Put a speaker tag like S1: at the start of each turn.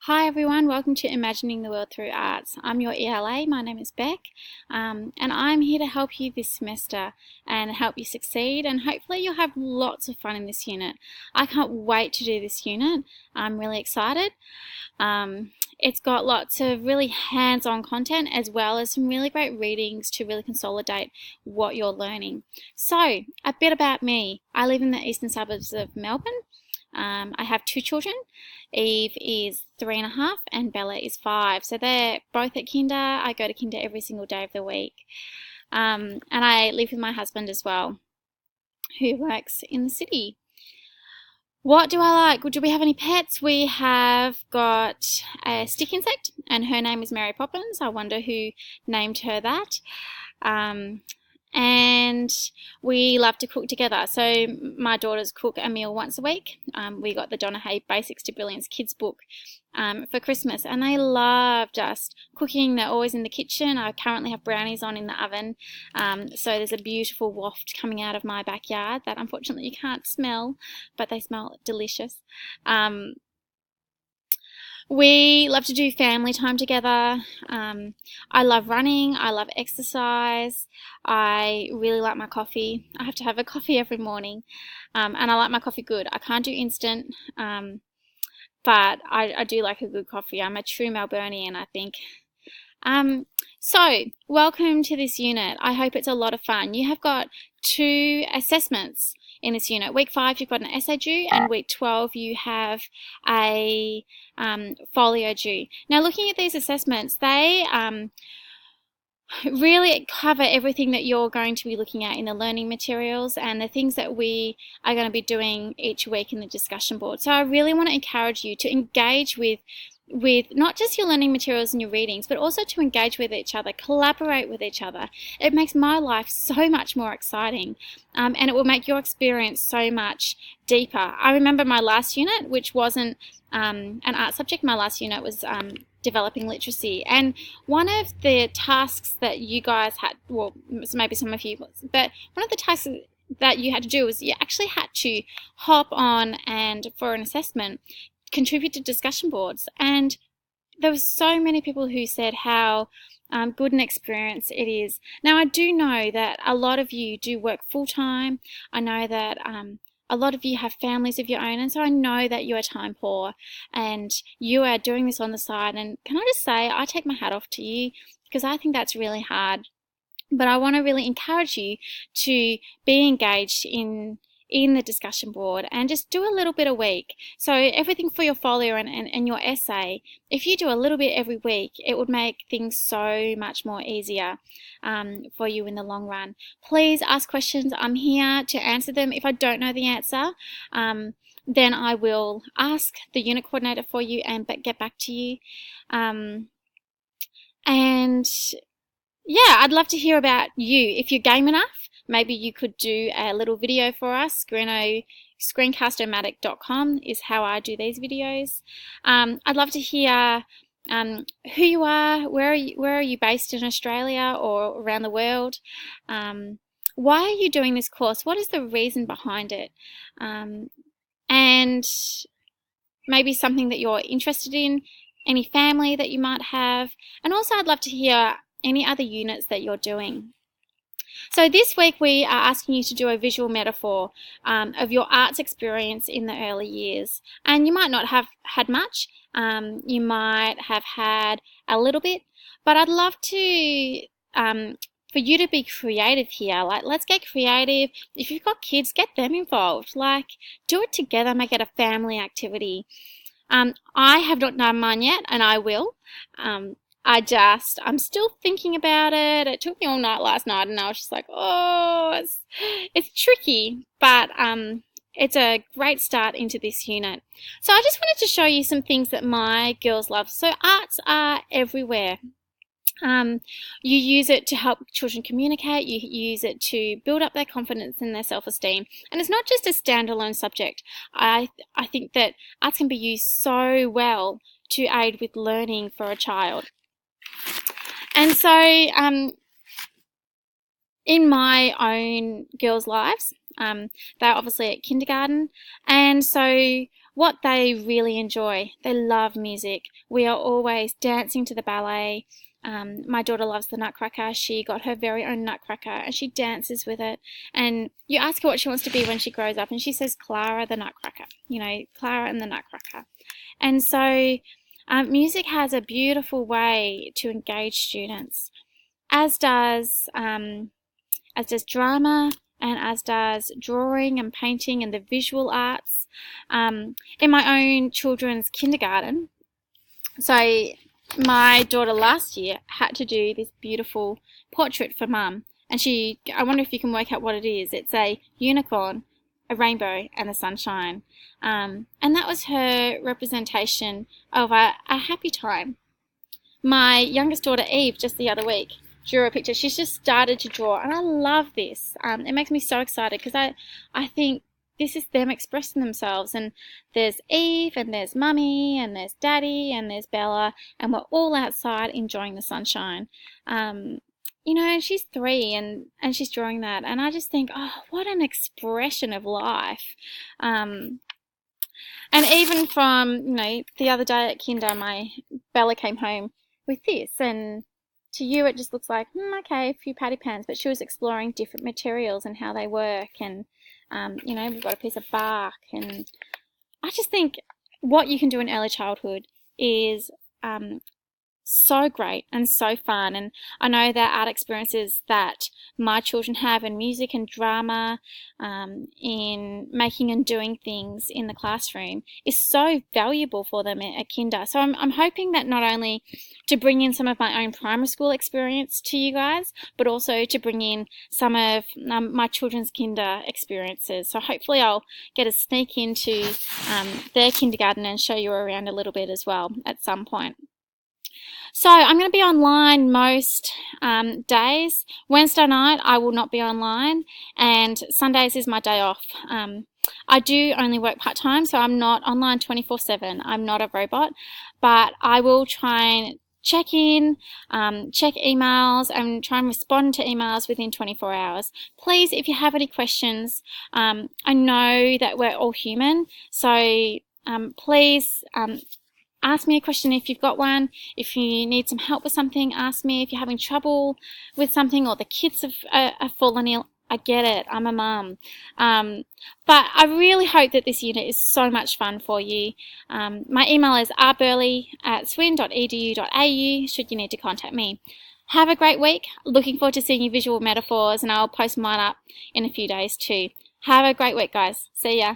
S1: Hi everyone, welcome to Imagining the World Through Arts. I'm your ELA, my name is Beck, and I'm here to help you this semester and help you succeed, and hopefully you'll have lots of fun in this unit. I can't wait to do this unit. I'm really excited. It's got lots of really hands-on content as well as some really great readings to really consolidate what you're learning. So, a bit about me. I live in the eastern suburbs of Melbourne. I have two children. Eve is 3.5 and Bella is 5. So they're both at kinder. I go to kinder every single day of the week. And I live with my husband as well, who works in the city. What do I like? Do we have any pets? We have got a stick insect, and her name is Mary Poppins. I wonder who named her that. And we love to cook together. So my daughters cook a meal once a week. We got the Donna Hay Basics to Brilliance kids book for Christmas, and they love just cooking. They're always in the kitchen. I currently have brownies on in the oven, so there's a beautiful waft coming out of my backyard that unfortunately you can't smell, but they smell delicious. We love to do family time together. I love running. I love exercise. I really like my coffee. I have to have a coffee every morning, and I like my coffee good. I can't do instant, but I do like a good coffee. I'm a true Melburnian, I think. So, welcome to this unit. I hope it's a lot of fun. You have got 2 assessments in this unit. Week 5 you've got an essay due, and week 12 you have a folio due. Now, looking at these assessments, they really cover everything that you're going to be looking at in the learning materials and the things that we are going to be doing each week in the discussion board. So I really want to encourage you to engage with not just your learning materials and your readings, but also to engage with each other, collaborate with each other. It makes my life so much more exciting, and it will make your experience so much deeper. I remember my last unit, which wasn't an art subject. My last unit was developing literacy, and one of the tasks that you guys had, well, maybe some of you, but one of the tasks that you had to do was you actually had to hop on and, for an assessment, contribute to discussion boards. And there were so many people who said how good an experience it is. Now, I do know that a lot of you do work full-time. I know that a lot of you have families of your own, and so I know that you are time poor and you are doing this on the side. And can I just say, I take my hat off to you, because I think that's really hard. But I want to really encourage you to be engaged in the discussion board and just do a little bit a week. So everything for your folio and your essay, if you do a little bit every week, it would make things so much more easier for you in the long run. Please ask questions. I'm here to answer them. If I don't know the answer, then I will ask the unit coordinator for you and get back to you. And yeah, I'd love to hear about you. If you're game enough, maybe you could do a little video for us. Screencastomatic.com is how I do these videos. I'd love to hear who you are, where are you based in Australia or around the world? Why are you doing this course? What is the reason behind it? And maybe something that you're interested in, any family that you might have. And also I'd love to hear any other units that you're doing. So this week we are asking you to do a visual metaphor of your arts experience in the early years. And you might not have had much, you might have had a little bit, but I'd love to for you to be creative here. Like, let's get creative. If you've got kids, get them involved. Like, do it together, make it a family activity. I have not done mine yet, and I will. I'm still thinking about it. It took me all night last night, and I was just like, oh, it's tricky, but it's a great start into this unit. So I just wanted to show you some things that my girls love. So arts are everywhere. You use it to help children communicate. You use it to build up their confidence and their self-esteem. And it's not just a standalone subject. I think that arts can be used so well to aid with learning for a child. And so in my own girls' lives, they're obviously at kindergarten, and so what they really enjoy. They love music. We are always dancing to the ballet. My daughter loves the Nutcracker. She got her very own Nutcracker and she dances with it. And you ask her what she wants to be when she grows up and she says Clara the Nutcracker, you know, Clara and the Nutcracker. And so music has a beautiful way to engage students, as does drama, and as does drawing and painting and the visual arts. In my own children's kindergarten, so my daughter last year had to do this beautiful portrait for Mum, and I wonder if you can work out what it is. It's a unicorn, a rainbow, and the sunshine, and that was her representation of a happy time. My youngest daughter Eve, just the other week, drew a picture. She's just started to draw, and I love this. It makes me so excited because I think this is them expressing themselves, and there's Eve, and there's Mummy, and there's Daddy, and there's Bella, and we're all outside enjoying the sunshine. You know, she's 3 and she's drawing that, and I just think, oh, what an expression of life. And even from, you know, the other day at Kinder, my Bella came home with this, and to you it just looks like, okay, a few patty pans, but she was exploring different materials and how they work, and you know, we've got a piece of bark, and I just think what you can do in early childhood is so great and so fun. And I know that art experiences that my children have in music and drama, in making and doing things in the classroom, is so valuable for them at Kinder. So I'm hoping that not only to bring in some of my own primary school experience to you guys, but also to bring in some of my children's Kinder experiences. So hopefully I'll get a sneak into their kindergarten and show you around a little bit as well at some point. So I'm going to be online most days. Wednesday night I will not be online, and Sundays is my day off. I do only work part-time, so I'm not online 24/7. I'm not a robot, but I will try and check in, check emails, and try and respond to emails within 24 hours. Please, if you have any questions, I know that we're all human, so please ask me a question if you've got one. If you need some help with something, ask me. If you're having trouble with something or the kids have fallen ill, I get it. I'm a mum. But I really hope that this unit is so much fun for you. My email is rburley@swin.edu.au should you need to contact me. Have a great week. Looking forward to seeing your visual metaphors, and I'll post mine up in a few days too. Have a great week, guys. See ya.